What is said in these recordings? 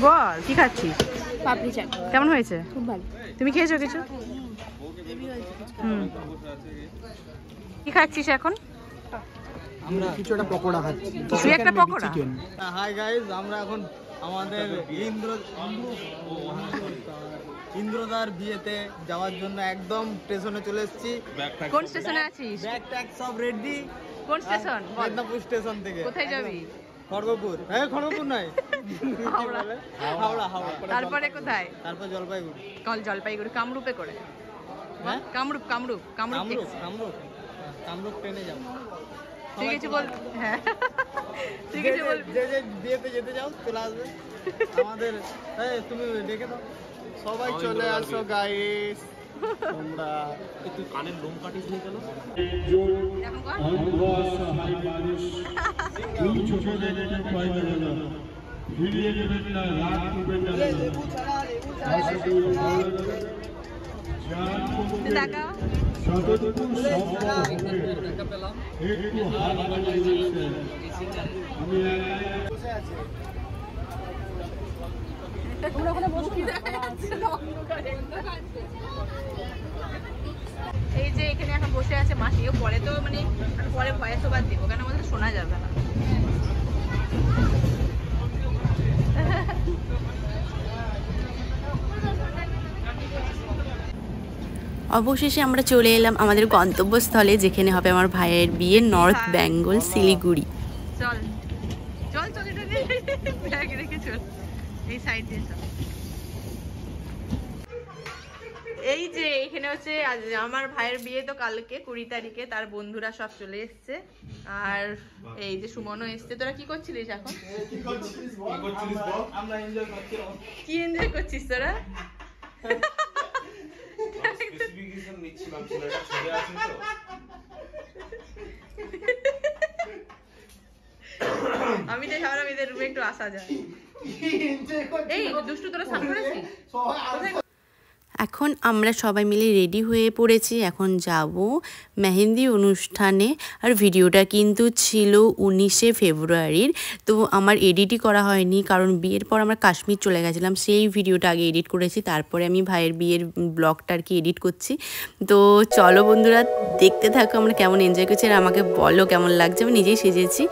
বল কি খাচ্ছিস? পাপড়ি চাট। কেমন হয়েছে? খুব ভালো। তুমি খেয়েছো কিছু? কি খাচ্ছিস এখন? আমরা কিছু একটা পকোড়া খাচ্ছি। তুই একটা পকোড়া? হাই গাইস, আমরা এখন আমাদের ইন্দ্রদার বিয়েতে যাওয়ার জন্য একদম স্টেশনে চলে এসেছি। কোন স্টেশনে আছিস? ব্যাগ ট্যাগ সব রেডি। কোন স্টেশন? মেদিনীপুর স্টেশন থেকে। কোথায় যাবি? খড়গপুর। হ্যাঁ, খড়গপুর নয়, হাওড়া। হাওড়া। তারপরে কোথায়? তারপর জলপাইগুড়ি। জলপাইগুড়ি। কামরূপে করে? হ্যাঁ, কামরূপ। কামরূপ ট্রেনে যাবো। তুই কিছু বল। হ্যাঁ, তুই কিছু বল। যে বিয়েতে যেতে যাও চলে আসবে আমাদের। তুমি ডেকে দাও, সবাই চলে আসো গাইস। তোমরা একটু কানের লোম কাটিস নি কেন? এই যে এখানে এখন বসে আছে মাসি। ও পরে তো মানে পরে ভয়েস ওভার দিব, কেন আমাদের শোনা যাবে না। অবশেষে আমরা চলে এলাম আমাদের গন্তব্যস্থলে, যেখানে হবে আমার ভাইয়ের বিয়ে, নর্থ বেঙ্গল, শিলিগুড়ি। চল চল চল, ব্যাগ রেখে চল, এই সাইড দিয়ে চল। এই যে এখানে হচ্ছে আজ আমার ভাইয়ের বিয়ে, তো কালকে 20 তারিখে। তার বন্ধুরা সব চলে এসছে, আর এই যে সুমনও এসছে। তোরা কি করছিলিস এখন? কি এনজয় করছিস তোরা? আমি তো ভাবলাম এদের রুমে একটু আসা যায়। এই দুষ্টু, তোরা স্নান করেছিস? এখন আমরা সবাই মিলে রেডি হয়ে পড়েছি, এখন যাব মেহেন্দি অনুষ্ঠানে। আর ভিডিওটা কিন্তু ছিল 19শে ফেব্রুয়ারির। তো আমার এডিটই করা হয়নি, কারণ বিয়ের পর আমরা কাশ্মীর চলে গেছিলাম। সেই ভিডিওটা আগে এডিট করেছি, তারপরে আমি ভাইয়ের বিয়ের ব্লগটা আর কি এডিট করছি। তো চলো বন্ধুরা, দেখতে থাকো আমরা কেমন এনজয় করছি, আর আমাকে বলো কেমন লাগছে। আমি নিজেই সেজেছি।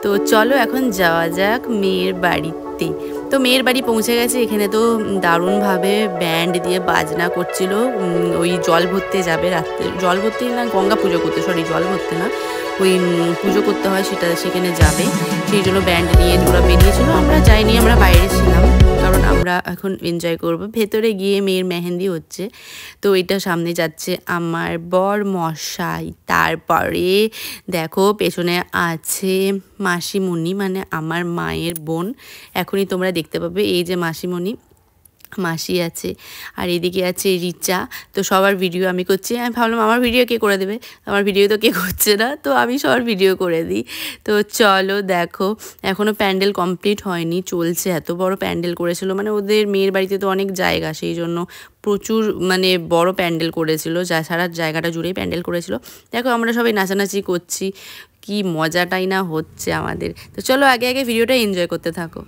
তো চলো এখন যাওয়া যাক মেয়ের বাড়িতে। তো মেয়ের বাড়ি পৌঁছে গেছে। এখানে তো দারুণভাবে ব্যান্ড দিয়ে বাজনা করছিল। ওই জল ভরতে যাবে রাত্রে, জল ভরতে না গঙ্গা পুজো করতে, সরি জল ভরতে না, ওই পুজো করতে হয় সেটা, সেখানে যাবে। সেই জন্য ব্যান্ড নিয়ে ওরা বেরিয়েছিল। আমরা যাইনি, আমরা বাইরে ছিলাম, কারণ আমরা এখন এনজয় করব। ভেতরে গিয়ে মেয়ের মেহেন্দি হচ্ছে। তো এটা সামনে যাচ্ছে আমার বর মশাই, তারপরে দেখো পেছনে আছে মাসিমণি, মানে আমার মায়ের বোন। এখনই তোমরা দেখতে পাবে এই যে মাসিমণি, মাসি আছে, আর এদিকে আছে রিচা। তো সবার ভিডিও আমি করছি। আমি ভাবলাম আমার ভিডিও কে করে দেবে, আমার ভিডিও তো কে করছে না, তো আমি সবার ভিডিও করে দিই। তো চলো দেখো, এখনও প্যান্ডেল কমপ্লিট হয়নি, চলছে। এত বড় প্যান্ডেল করেছিল, মানে ওদের মেয়ের বাড়িতে তো অনেক জায়গা, সেই জন্য প্রচুর মানে বড় প্যান্ডেল করেছিল, যা সারা জায়গাটা জুড়েই প্যান্ডেল করেছিল। দেখো আমরা সবাই নাচানাচি করছি, কি মজাটাই না হচ্ছে আমাদের। তো চলো আগে আগে ভিডিওটা এনজয় করতে থাকো।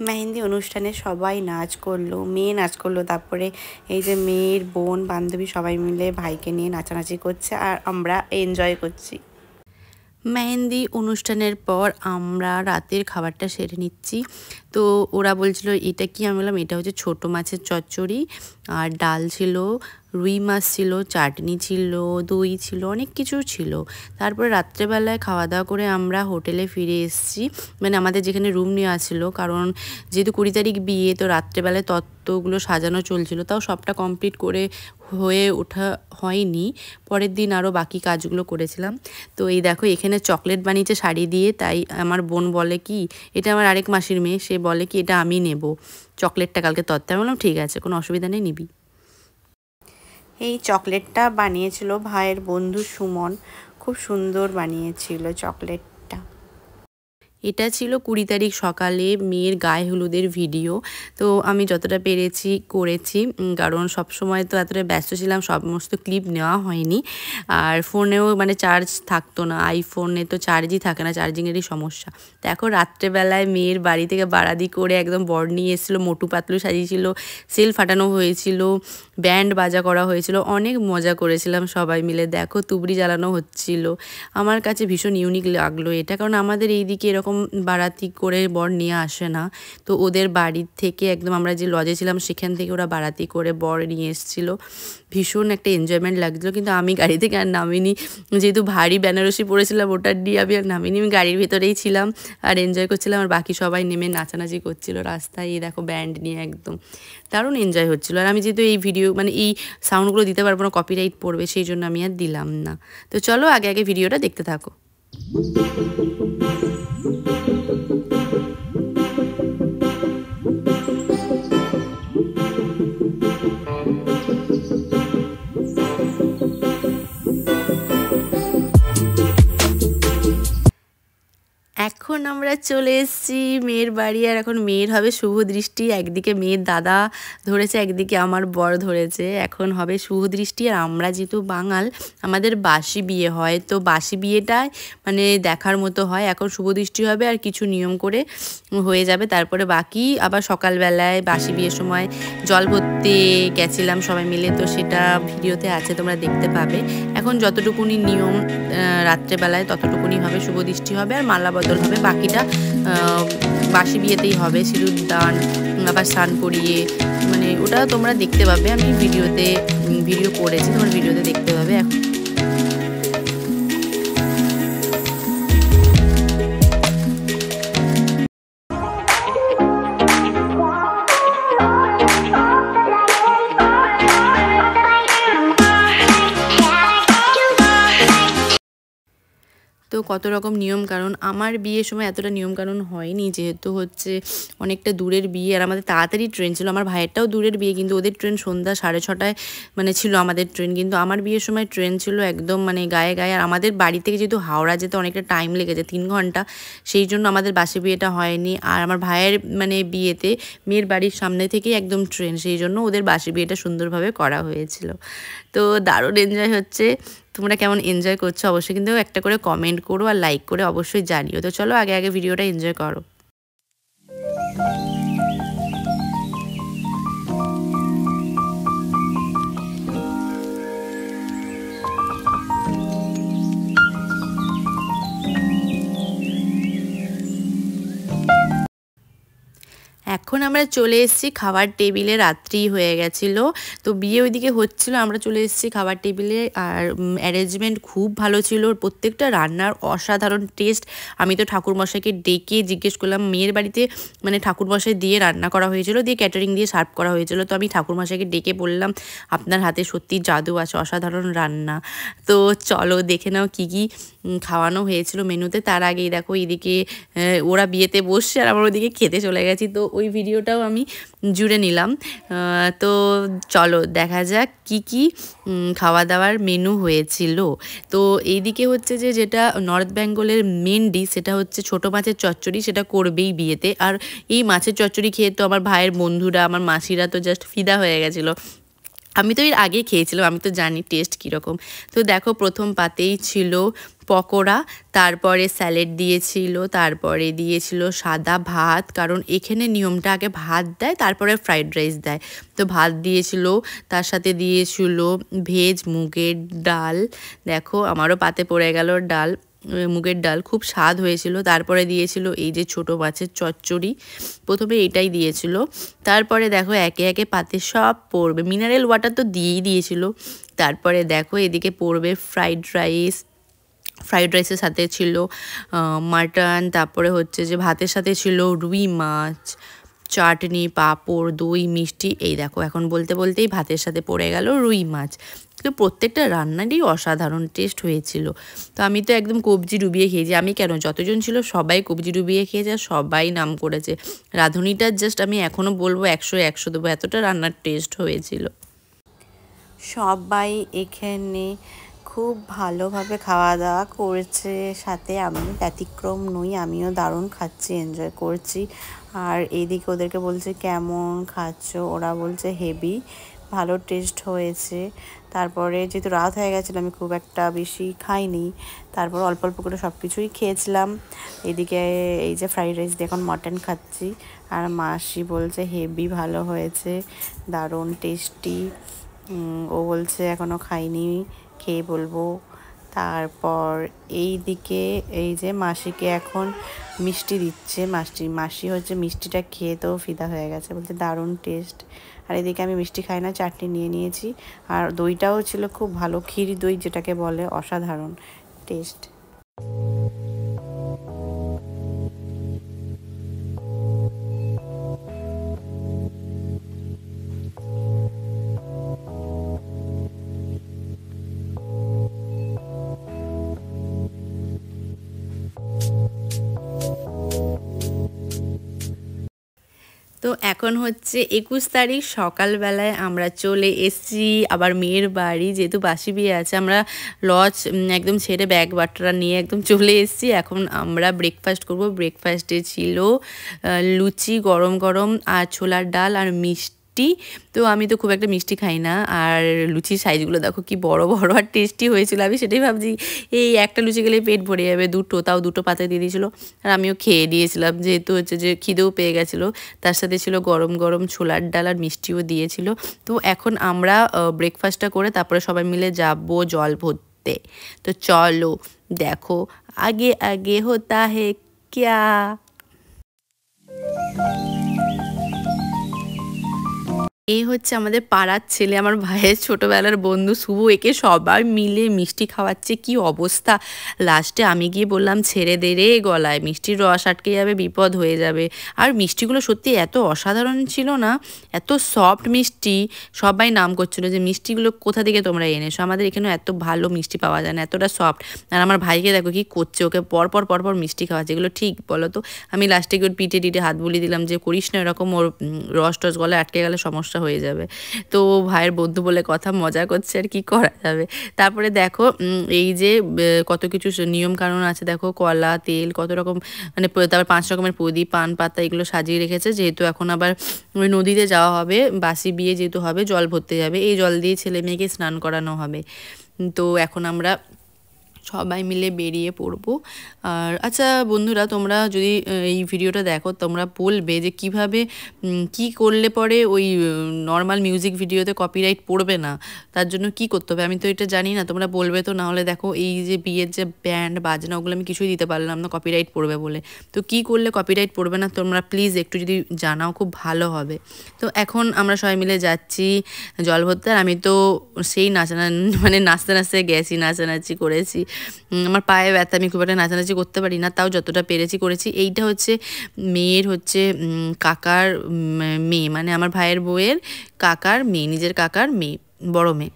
মেহেন্দি অনুষ্ঠানে সবাই নাচ করলো, মেয়ে নাচ করলো, তারপরে এই যে মেয়ের বোন বান্ধবী সবাই মিলে ভাইকে নিয়ে নাচানাচি করছে, আর আমরা এনজয় করছি। মেহেন্দি অনুষ্ঠানের পর আমরা রাতের খাবারটা সেরে নিচ্ছি। তো ওরা বলছিল এটা কি, আমি বললাম এটা হচ্ছে ছোটো মাছের চচ্চড়ি, আর ডাল ছিল, রুই মাছ ছিল, চাটনি ছিল, দই ছিল, অনেক কিছু ছিল। তারপরে রাত্রেবেলায় খাওয়া দাওয়া করে আমরা হোটেলে ফিরে এসেছি, মানে আমাদের যেখানে রুম নেওয়া ছিল, কারণ যেহেতু 20 তারিখ বিয়ে, তো রাত্রেবেলায় তত্ত্বগুলো সাজানো চলছিল, তাও সবটা কমপ্লিট করে হয়ে ওঠা হয়নি, পরের দিন আরও বাকি কাজগুলো করেছিলাম। তো এই দেখো এখানে চকলেট বানিয়েছে শাড়ি দিয়ে, তাই আমার বোন বলে কি, এটা আমার আরেক মাসির মেয়ে, সে বলে কি এটা আমি নেব চকলেটটা কালকে তত্ত্বে। আমি বললাম ঠিক আছে, কোনো অসুবিধা নেই, নিবি। এই চকলেটটা বানিয়েছিল ভাইয়ের বন্ধু সুমন, খুব সুন্দর বানিয়েছিল চকলেটটা। এটা ছিল 20 তারিখ সকালে মেয়ের গায়ে হলুদের ভিডিও। তো আমি যতটা পেরেছি করেছি, কারণ সব সময় তো এতটা ব্যস্ত ছিলাম, সমস্ত ক্লিপ নেওয়া হয়নি। আর ফোনেও মানে চার্জ থাকতো না, আইফোনে তো চার্জই থাকে না, চার্জিংয়েরই সমস্যা। তো এখন রাত্রেবেলায় মেয়ের বাড়ি থেকে বারাদি করে একদম বর নিয়ে এসেছিলো, মোটু পাতলু সাজিয়েছিল, সেল ফাটানো হয়েছিল, ব্যান্ড বাজা করা হয়েছিল, অনেক মজা করেছিলাম সবাই মিলে। দেখো তুবড়ি জ্বালানো হচ্ছিল, আমার কাছে ভীষণ ইউনিক লাগলো এটা, কারণ আমাদের এইদিকে এরকম বারাতি করে বর নিয়ে আসে না। তো ওদের বাড়ির থেকে একদম আমরা যে লজে ছিলাম সেখান থেকে ওরা বারাতি করে বর নিয়ে এসেছিল, ভীষণ একটা এনজয়মেন্ট লাগছিলো। কিন্তু আমি গাড়ি থেকে আর নামিনি, যেহেতু ভারী বেনারসি পরেছিলাম, ওটার দিয়ে আমি আর নামিনি, আমি গাড়ির ভেতরেই ছিলাম আর এনজয় করছিলাম। আর বাকি সবাই নেমে নাচানাচি করছিল রাস্তায়, এই দেখো ব্যান্ড নিয়ে, একদম দারুণ এনজয় হচ্ছিলো। আর আমি যেহেতু এই ভিডিও মানে এই সাউন্ডগুলো দিতে পারবো না, কপিরাইট পড়বে, সেই জন্য আমি আর দিলাম না। তো চলো আগে আগে ভিডিওটা দেখতে থাকো। এখন আমরা চলে এসেছি মেয়ের বাড়ি, আর এখন মেয়ের হবে শুভ দৃষ্টি। একদিকে মেয়ের দাদা ধরেছে, একদিকে আমার বর ধরেছে, এখন হবে শুভ দৃষ্টি। আর আমরা যেহেতু বাঙাল, আমাদের বাসি বিয়ে হয়, তো বাসি বিয়েটাই মানে দেখার মতো হয়। এখন শুভ দৃষ্টি হবে আর কিছু নিয়ম করে হয়ে যাবে, তারপরে বাকি আবার সকালবেলায় বাসি বিয়ের সময় জল ভরতে গেছিলাম সবাই মিলে, তো সেটা ভিডিওতে আছে, তোমরা দেখতে পাবে। এখন যতটুকুনি নিয়ম রাত্রেবেলায় ততটুকুনি হবে, শুভ দৃষ্টি হবে আর মালা বদল হবে, বাকিটা বাসি বিয়েতেই হবে, সিঁদুর দান আবার স্নান করিয়ে, মানে ওটা তোমরা দেখতে পাবে, আমি ভিডিও করেছি, তোমরা ভিডিওতে দেখতে পাবে। এখন তো কত রকম নিয়ম কারণ, আমার বিয়ের সময় এতটা নিয়ম কারণ হয়নি, যেহেতু হচ্ছে অনেকটা দূরের বিয়ে, আর আমাদের তাড়াতাড়ি ট্রেন ছিল। আমার ভাইয়েরটাও দূরের বিয়ে, কিন্তু ওদের ট্রেন সন্ধ্যা 6:30 মানে ছিল আমাদের ট্রেন, কিন্তু আমার বিয়ের সময় ট্রেন ছিল একদম মানে গায়ে গায়ে। আর আমাদের বাড়ি থেকে যেহেতু হাওড়া যেতে অনেকটা টাইম লেগেছে, 3 ঘন্টা, সেই জন্য আমাদের বাসি বিয়েটা হয়নি। আর আমার ভাইয়ের মানে বিয়েতে মেয়ের বাড়ির সামনে থেকেই একদম ট্রেন, সেই জন্য ওদের বাসি বিয়েটা সুন্দরভাবে করা হয়েছিল। তো দারুণ এনজয় হচ্ছে। তোমরা কেমন এনজয় করছো অবশ্যই কিন্তু একটা করে কমেন্ট করো আর লাইক করে অবশ্যই জানিও। তো চলো আগে আগে ভিডিওটা এনজয় করো। এখন আমরা চলে এসেছি খাবার টেবিলে, রাত্রি হয়ে গেছিলো, তো বিয়ে ওইদিকে হচ্ছিলো, আমরা চলে এসেছি খাবার টেবিলে। আর অ্যারেঞ্জমেন্ট খুব ভালো ছিল, প্রত্যেকটা রান্নার অসাধারণ টেস্ট। আমি তো ঠাকুরমশাইকে ডেকে জিজ্ঞেস করলাম, মেয়ের বাড়িতে মানে ঠাকুরমশাই দিয়ে রান্না করা হয়েছিল, দিয়ে ক্যাটারিং দিয়ে সার্ভ করা হয়েছিল, তো আমি ঠাকুরমশাইকে ডেকে বললাম আপনার হাতে সত্যি জাদু আছে, অসাধারণ রান্না। তো চলো দেখে নাও কী কী খাওয়ানো হয়েছিল মেনুতে। তার আগেই দেখো এইদিকে ওরা বিয়েতে বসছে আর আমরা ওইদিকে খেতে চলে গেছি, তো ওই ভিডিওটাও আমি জুড়ে নিলাম। তো চলো দেখা যাক কি কি খাওয়া দাওয়ার মেনু হয়েছিল। তো এইদিকে হচ্ছে যে যেটা নর্থ বেঙ্গলের মেন ডিশ, সেটা হচ্ছে ছোটো মাছের চচ্চড়ি, সেটা করবেই বিয়েতে। আর এই মাছের চচ্চড়ি খেয়ে তো আমার ভাইয়ের বন্ধুরা, আমার মাসিরা তো জাস্ট ফিদা হয়ে গেছিলো। আমি তো এর আগে খেয়েছিলাম, আমি তো জানি টেস্ট কীরকম। তো দেখো প্রথম পাতেই ছিল পকোড়া, তারপরে স্যালাড দিয়েছিল, তারপরে দিয়েছিল সাদা ভাত, কারণ এখানে নিয়মটা আগে ভাত দেয় তারপরে ফ্রাইড রাইস দেয়। তো ভাত দিয়েছিল, তার সাথে দিয়েছিল ভেজ মুগের ডাল, দেখো আমারও পাতে পড়ে গেল ডাল। মুগের ডাল, খুব স্বাদ হয়েছিল। তারপরে দিয়েছিল এই যে ছোট মাছের চচ্চড়ি, প্রথমে এটাই দিয়েছিল। তারপরে দেখো একে একে পাতে সব পড়বে, মিনারেল ওয়াটার তো দিয়েই দিয়েছিল। তারপরে দেখো এদিকে পড়বে ফ্রাইড রাইসের সাথে ছিল মাটন, তারপরে হচ্ছে যে ভাতের সাথে ছিল রুই মাছ, চাটনি, পাঁপড়, দই, মিষ্টি। এই দেখো এখন বলতে বলতেই ভাতের সাথে পড়ে গেল রুই মাছ। তো প্রত্যেকটা রান্নারই অসাধারণ টেস্ট হয়েছিল। তো আমি তো একদম কবজি ডুবিয়ে খেয়েছি, আমি কেন, যতজন ছিল সবাই কবজি ডুবিয়ে খেয়েছে, আর সবাই নাম করেছে। রাঁধুনিটা জাস্ট আমি এখনও বলবো 100 দেবো, এতটা রান্নার টেস্ট হয়েছিল। সবাই এখানে খুব ভালোভাবে খাওয়া দাওয়া করেছে, সাথে আমি ব্যতিক্রম নই, আমিও দারুণ খাচ্ছি, এনজয় করছি। আর এইদিকে ওদেরকে বলছে কেমন খাচ্ছো, ওরা বলছে হেভি, ভালো টেস্ট হয়েছে। তারপরে যেহেতু রাত হয়ে গেছিলো আমি খুব একটা বেশি খাইনি, তারপর অল্প অল্প করে সব কিছুই খেয়েছিলাম। এদিকে এই যে ফ্রাইড রাইস দিয়ে এখন মটন খাচ্ছি, আর মাসি বলছে হেভি ভালো হয়েছে, দারুণ টেস্টি। ও বলছে এখনও খাইনি, খেয়ে বলবো। তারপর এই দিকে এই যে মাসিকে এখন মিষ্টি দিচ্ছে, মাসি হচ্ছে মিষ্টিটা খেয়ে তো ফিদা হয়ে গেছে, বলতে দারুণ টেস্ট। আর এদিকে আমি মিষ্টি খাই না, চাটনি নিয়ে নিয়েছি। আর দইটাও ছিল খুব ভালো, ক্ষীর দই যেটাকে বলে, অসাধারণ টেস্ট। তো এখন হচ্ছে 21 তারিখ সকালবেলায় আমরা চলে এসেছি আবার মেয়ের বাড়ি, যেহেতু বাসি বিয়ে আছে। আমরা লজ একদম ছেড়ে ব্যাগ বাটরা নিয়ে একদম চলে এসেছি। এখন আমরা ব্রেকফাস্ট করব। ব্রেকফাস্টে ছিল লুচি গরম গরম, আর ছোলার ডাল, আর মিষ্টি। তো আমি তো খুব একটা মিষ্টি খাই না, আর লুচির সাইজগুলো দেখো কি বড় বড় আর টেস্টি হয়েছিল। আমি সেটাই ভাবছি এই একটা লুচি গেলে পেট ভরে যাবে, তাও দুটো পাতে দিয়ে দিয়েছিলো, আর আমিও খেয়ে দিয়েছিলাম, যেহেতু হচ্ছে যে খিদেও পেয়ে গেছিলো। তার সাথে ছিল গরম গরম ছোলার ডাল, আর মিষ্টিও দিয়েছিল। তো এখন আমরা ব্রেকফাস্টটা করে তারপরে সবাই মিলে যাবো জল ভরতে। তো চলো দেখো আগে আগে হোতা হে ক্যা। এই হচ্ছে আমাদের পাড়ার ছেলে, আমার ভাইয়ের ছোটোবেলার বন্ধু শুভ, একে সবাই মিলে মিষ্টি খাওয়াচ্ছে, কি অবস্থা। লাস্টে আমি গিয়ে বললাম ছেড়ে দে রে গলায়, মিষ্টির রস আটকে যাবে, বিপদ হয়ে যাবে। আর মিষ্টিগুলো সত্যি এত অসাধারণ ছিল না, এত সফট মিষ্টি, সবাই নাম করছিল যে মিষ্টিগুলো কোথা থেকে তোমরা এনেছো, আমাদের এখানে এত ভালো মিষ্টি পাওয়া যায় না, এতটা সফট। আর আমার ভাইকে দেখো কি করছে, ওকে পরপর মিষ্টি খাওয়াচ্ছে, এগুলো ঠিক বলো তো? আমি লাস্টে গিয়ে ওর পিঠে হাত বুলিয়ে দিলাম যে করিস না এরকম, ওর রস টস গলায় আটকে গেলে সমস্যা হয়ে যাবে। তো ভাইয়ের বন্ধু বলে কথা, মজা করছে, আর কি করা যাবে। তারপরে দেখো এই যে কত কিছু নিয়ম কানুন আছে, দেখো কলা তেল কত রকম, মানে তারপর 5 রকমের প্রদীপ, পান পাতা, এগুলো সাজিয়ে রেখেছে। যেহেতু এখন আবার ওই নদীতে যাওয়া হবে, বাসি বিয়ে যেহেতু হবে, জল ভরতে যাবে, এই জল দিয়ে ছেলে মেয়েকে স্নান করানো হবে। তো এখন আমরা সবাই মিলে বেরিয়ে পড়বো। আর আচ্ছা বন্ধুরা, তোমরা যদি এই ভিডিওটা দেখো, তোমরা বলবে যে কিভাবে কি করলে পরে ওই নর্মাল মিউজিক ভিডিওতে কপিরাইট পড়বে না, তার জন্য কি করতে হবে। আমি তো এটা জানি না, তোমরা বলবে তো। না হলে দেখো এই যে বিয়ের যে ব্যান্ড বাজনা, ওগুলো আমি কিছুই দিতে পারলাম না কপিরাইট পড়বে বলে। তো কি করলে কপিরাইট পড়বে না, তোমরা প্লিজ একটু যদি জানাও খুব ভালো হবে। তো এখন আমরা সবাই মিলে যাচ্ছি জল ভরতে। আর আমি তো সেই মানে নাচতে নাচতে গেছি, নাচানাচি করেছি। আমার পায়ে ব্যথা, আমি খুব একটা নাচানাচি করতে পারি না, তাও যতটা পেরেছি করেছি। এইটা হচ্ছে মেয়ের হচ্ছে কাকার মেয়ে, মানে আমার ভাইয়ের বউয়ের কাকার মেয়ে, নিজের কাকার মেয়ে, বড় মেয়ে।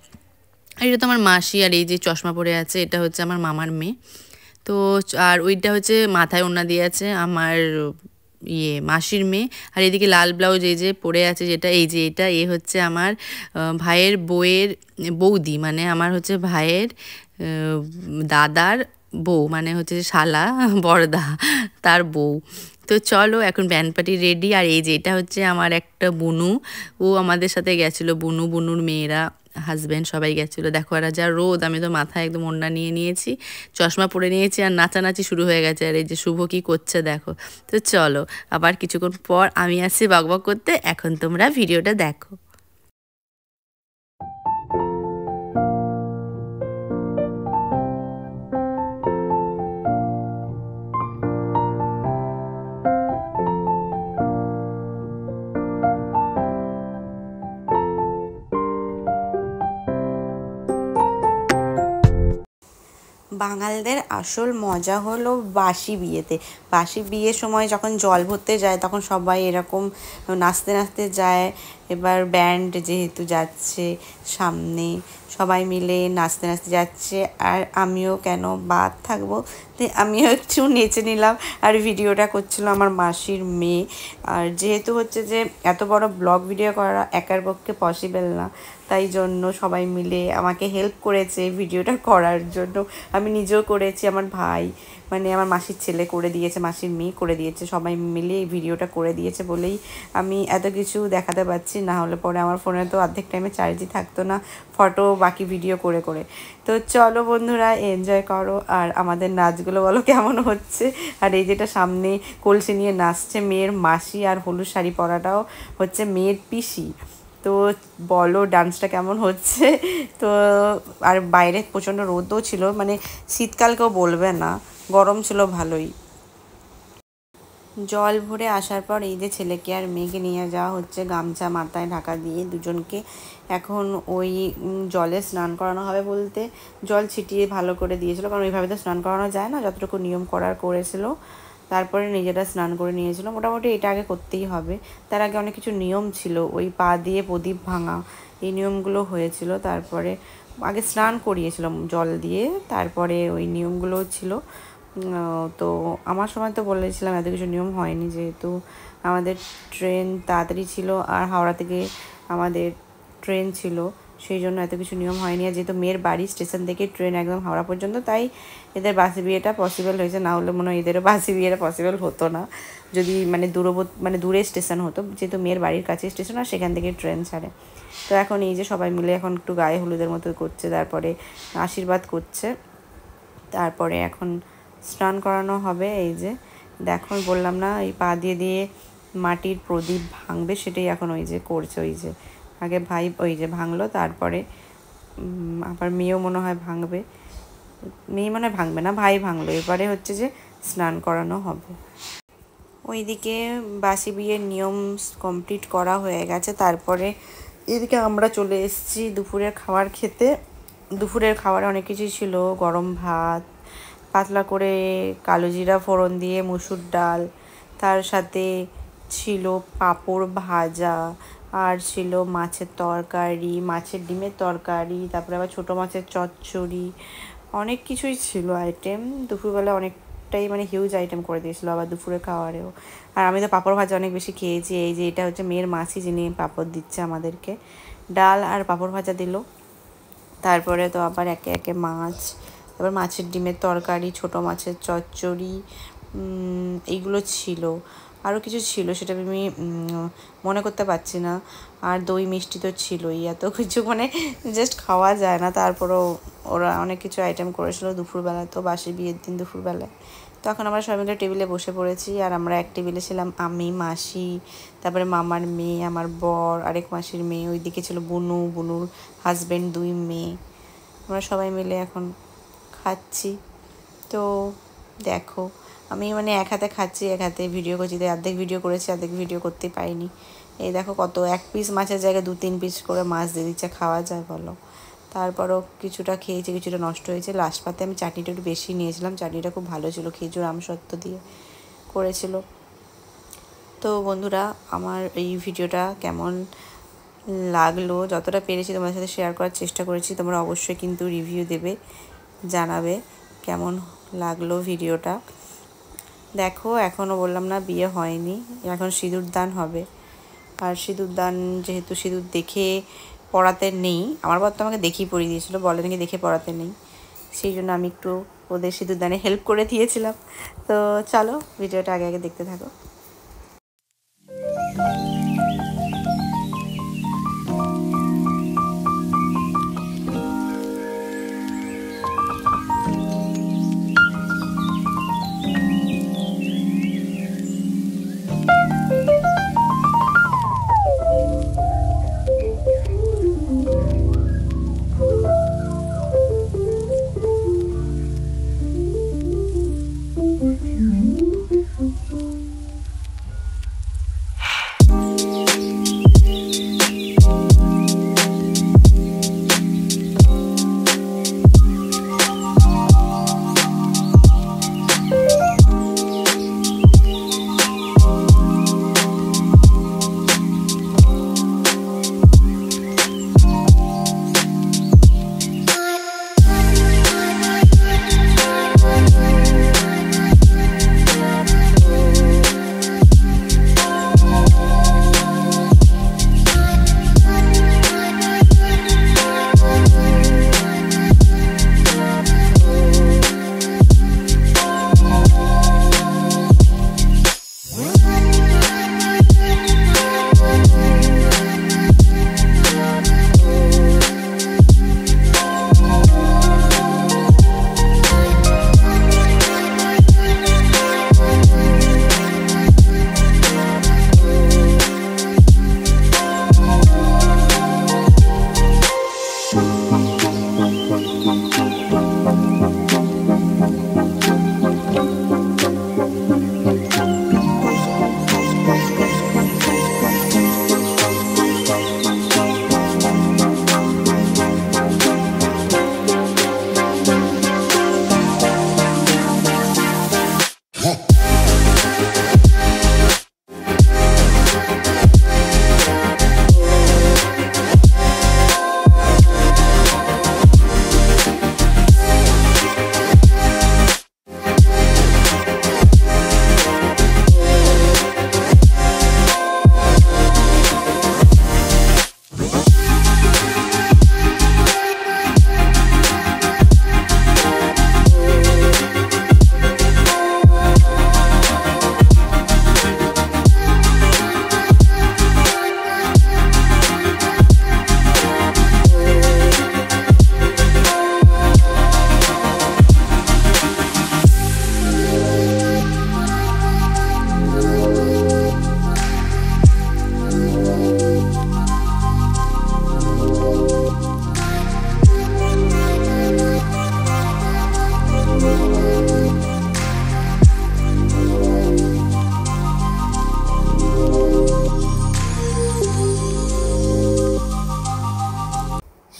আর এটা তো আমার মাসি, আর এই যে চশমা পরে আছে এটা হচ্ছে আমার মামার মেয়ে। তো আর ওইটা হচ্ছে মাথায় ওড়না দিয়ে আছে আমার মাসির মেয়ে। আর এদিকে লাল ব্লাউজ এই যে পরে আছে, যেটা এই যে এটা হচ্ছে আমার ভাইয়ের বউয়ের বৌদি, মানে আমার হচ্ছে ভাইয়ের দাদার বউ, মানে হচ্ছে শালা বড়দা তার বউ। তো চলো এখন ব্যান্ড পার্টি রেডি। আর এই যে এটা হচ্ছে আমার একটা বুনু, ও আমাদের সাথে গেছিলো, বুনুর মেয়েরা, হাজব্যান্ড সবাই গেছিলো। দেখো আর যা রোদ, আমি তো মাথায় একদম ওড়না নিয়ে নিয়েছি, চশমা পরে নিয়েছি, আর নাচানাচি শুরু হয়ে গেছে। আর এই যে শুভ কি করছে দেখো। তো চলো আবার কিছুক্ষণ পর আমি আসছি বকবক করতে, এখন তোমরা ভিডিওটা দেখো। বাঙালদের আসল মজা হলো বাসি বিয়েতে। বাসি বিয়ের সময় যখন জল ভরতে যায় তখন সবাই এরকম নাচতে নাচতে যায়। এবার ব্যান্ড যেহেতু যাচ্ছে সামনে, সবাই মিলে নাচতে নাচতে যাচ্ছে, আর আমিও কেন বাদ থাকবো, তাই আমিও একটু নেচে নিলাম। আর ভিডিওটা করছিল আমার মাসির মেয়ে। আর যেহেতু হচ্ছে যে এত বড় ব্লগ ভিডিও করা একার পক্ষে পসিবল না, তাই জন্য সবাই মিলে আমাকে হেল্প করেছে ভিডিওটা করার জন্য। আমি নিজেও করেছি, আমার ভাই মানে আমার মাসির ছেলে করে দিয়েছে, মাসির মেয়ে করে দিয়েছে, সবাই মিলে এই ভিডিওটা করে দিয়েছে বলেই আমি এত কিছু দেখাতে পারছি। না হলে পরে আমার ফোনে তো অর্ধেক টাইমে চার্জই থাকতো না ফটো বাকি ভিডিও করে করে। তো চলো বন্ধুরা, এনজয় করো। আর আমাদের নাচগুলো বলো কেমন হচ্ছে। আর এই যেটা সামনে কলসি নিয়ে নাচছে মেয়ের মাসি, আর হলুদ শাড়ি পরাটাও হচ্ছে মেয়ের পিসি। তো বলো ডান্সটা কেমন হচ্ছে। তো আর বাইরে প্রচণ্ড রোদও ছিল, মানে শীতকালকেও বলবে না, গরম ছিল ভালোই। জল ভরে আসার পর এই যে ছেলেকে আর মেয়েকে নিয়ে যাওয়া হচ্ছে গামছা মাথায় ঢাকা দিয়ে দুজনকে। এখন ওই জলে স্নান করানো হবে, বলতে জল ছিটিয়ে ভালো করে দিয়েছিল, কারণ ওইভাবে তো স্নান করানো যায় না, যতটুকু নিয়ম করার করেছিল। তারপরে নিজেরা স্নান করে নিয়েছিল। মোটামুটি এটা আগে করতেই হবে, তার আগে অনেক কিছু নিয়ম ছিল, ওই পা দিয়ে প্রদীপ ভাঙা, এই নিয়মগুলো হয়েছিল। তারপরে আগে স্নান করিয়েছিল জল দিয়ে, তারপরে ওই নিয়মগুলো ছিল। তো আমার সময় তো বলেছিলাম এত কিছু নিয়ম হয়নি, যেহেতু আমাদের ট্রেন তাড়াতাড়ি ছিল আর হাওড়া থেকে আমাদের ট্রেন ছিল, সেই জন্য এত কিছু নিয়ম হয়নি। আর যেহেতু মেয়ের বাড়ি স্টেশন থেকে ট্রেন একদম হাওড়া পর্যন্ত, তাই এদের বাসি বিয়েটা পসিবল হয়েছে। না হলে মনে হয় এদেরও বাসি বিয়েটা পসিবল হতো না, যদি মানে দূরে স্টেশন হতো। যেহেতু মেয়ের বাড়ির কাছে স্টেশন আর সেখান থেকে ট্রেন ছাড়ে। তো এখন এই যে সবাই মিলে এখন একটু গায়ে হলুদের মতো করছে, তারপরে আশীর্বাদ করছে, তারপরে এখন স্নান করানো হবে। এই যে দেখো বললাম না, এই পা দিয়ে দিয়ে মাটির প্রদীপ ভাঙবে, সেটাই এখন ওই যে করছে। ওই যে আগে ভাই ওই যে ভাঙলো, তারপরে আবার মেয়েও মনে হয় ভাঙবে, মেয়ে মনে হয় ভাঙবে না, ভাই ভাঙলো। এবারে হচ্ছে যে স্নান করানো হবে। ওইদিকে বাসি বিয়ের নিয়ম কমপ্লিট করা হয়ে গেছে। তারপরে এদিকে আমরা চলে এসেছি দুপুরের খাবার খেতে। দুপুরের খাবারে অনেক কিছুই ছিল, গরম ভাত, পাতলা করে কালো জিরা ফোড়ন দিয়ে মুসুর ডাল, তার সাথে ছিল পাঁপড় ভাজা, আর ছিল মাছের তরকারি, মাছের ডিমের তরকারি, তারপরে আবার ছোটো মাছের চচ্চড়ি, অনেক কিছুই ছিল আইটেম। দুপুরবেলা অনেকটাই মানে হিউজ আইটেম করে দিয়েছিলো আবার দুপুরে খাওয়ারেও। আর আমি তো পাঁপড় ভাজা অনেক বেশি খেয়েছি। এই যে এটা হচ্ছে মেয়ের মাসি, যিনি পাঁপড় দিচ্ছে আমাদেরকে, ডাল আর পাঁপড় ভাজা দিল। তারপরে তো আবার একে একে মাছ, তারপর মাছের ডিমের তরকারি, ছোটো মাছের চচ্চড়ি, এইগুলো ছিল। আরও কিছু ছিল, সেটা আমি মনে করতে পারছি না। আর দই মিষ্টি তো ছিলই, এত কিছু মানে জাস্ট খাওয়া যায় না। তারপরেও ওরা অনেক কিছু আইটেম করেছিল দুপুরবেলা, তো বাসি বিয়ের দিন দুপুরবেলায়। তো এখন আমরা সবাই মিলে টেবিলে বসে পড়েছি। আর আমরা এক টেবিলে ছিলাম আমি, মাসি, তারপরে মামার মেয়ে, আমার বর, আরেক মাসির মেয়ে, ওইদিকে ছিল বুনু, বুনুর হাজব্যান্ড, 2 মেয়ে। আমরা সবাই মিলে এখন খাচ্ছি। তো দেখো আমি মানে এক হাতে খাচ্ছি, এক হাতে ভিডিও করছি, তাই অর্ধেক ভিডিও করেছি, অর্ধেক ভিডিও করতে পাইনি। এই দেখো কত, 1 পিস মাছের জায়গায় 2-3 পিস করে মাছ দিয়ে দিচ্ছে, খাওয়া যায় বলো। তারপরও কিছুটা খেয়েছি, কিছুটা নষ্ট হয়েছে। লাস্ট পাতে আমি চাটনিটা একটু বেশি নিয়েছিলাম, চাটনিটা খুব ভালো ছিল, খেজুর আমসত্ত্ব দিয়ে করেছিল। তো বন্ধুরা, আমার এই ভিডিওটা কেমন লাগলো, যতটা পেরেছি তোমাদের সাথে শেয়ার করার চেষ্টা করেছি। তোমরা অবশ্যই কিন্তু রিভিউ দেবে, জানাবে কেমন লাগলো ভিডিওটা। দেখো এখনও বললাম না বিয়ে হয়নি, এখন সিঁদুর দান হবে। আর সিঁদুর দান যেহেতু সিঁদুর দেখে পড়াতে নেই, আমার বর তো আমাকে দেখেই পরিয়ে দিয়েছিলো, বলে নাকি দেখে পড়াতে নেই, সেই জন্য আমি একটু ওদের সিঁদুর দানে হেল্প করে দিয়েছিলাম। তো চলো ভিডিওটা আগে আগে দেখতে থাকো।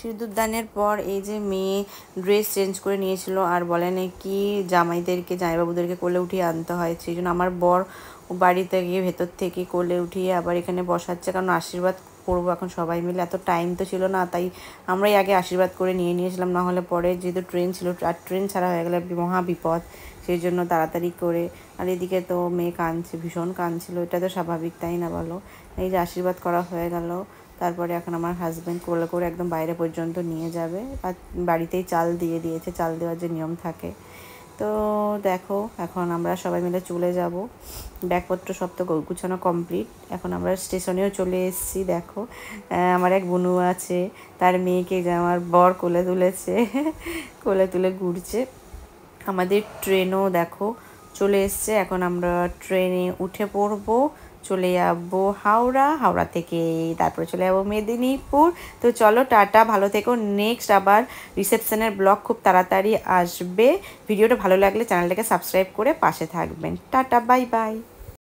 সিঁদুর দানের পর এই যে মেয়ে ড্রেস চেঞ্জ করে নিয়েছিল আর বলে নাকি জামাইবাবুদেরকে কোলে উঠিয়ে আনতে হয়, সেই জন্য আমার বর বাড়িতে গিয়ে ভেতর থেকে কোলে উঠিয়ে আবার এখানে বসাচ্ছে, কারণ আশীর্বাদ করবো এখন সবাই মিলে। এত টাইম তো ছিল না, তাই আমরাই আগে আশীর্বাদ করে নিয়েছিলাম, না হলে পরে যেহেতু ট্রেন ছিল আর ট্রেন ছাড়া হয়ে গেলে মহা বিপদ, সেই জন্য তাড়াতাড়ি করে। আর এদিকে তো মেয়ে কাঁদছে, ভীষণ কাঁদছিল, এটা তো স্বাভাবিক তাই না বলো। এই যে আশীর্বাদ করা হয়ে গেল, তারপরে এখন আমার হাজব্যান্ড কোলে করে একদম বাইরে পর্যন্ত নিয়ে যাবে, আর বাড়িতেই চাল দিয়ে দিয়েছে, চাল দেওয়ার যে নিয়ম থাকে। তো দেখো এখন আমরা সবাই মিলে চলে যাব, ব্যাগপত্র সব তো গুছানো কমপ্লিট। এখন আমরা স্টেশনেও চলে এসেছি। দেখো আমার এক বোনু আছে, তার মেয়েকে যে আমার বর কোলে তুলেছে, কোলে তুলে ঘুরছে। আমাদের ট্রেনও দেখো চলে এসছে, এখন আমরা ট্রেনে উঠে পড়বো, চলে যাবো হাওড়া থেকে তারপরে চলে যাবো মেদিনীপুর। তো চলো টাটা, ভালো থেকো। নেক্সট আবার রিসেপশনের ব্লগ খুব তাড়াতাড়ি আসবে। ভিডিওটা ভালো লাগলে চ্যানেলটাকে সাবস্ক্রাইব করে পাশে থাকবেন। Tata, bye bye.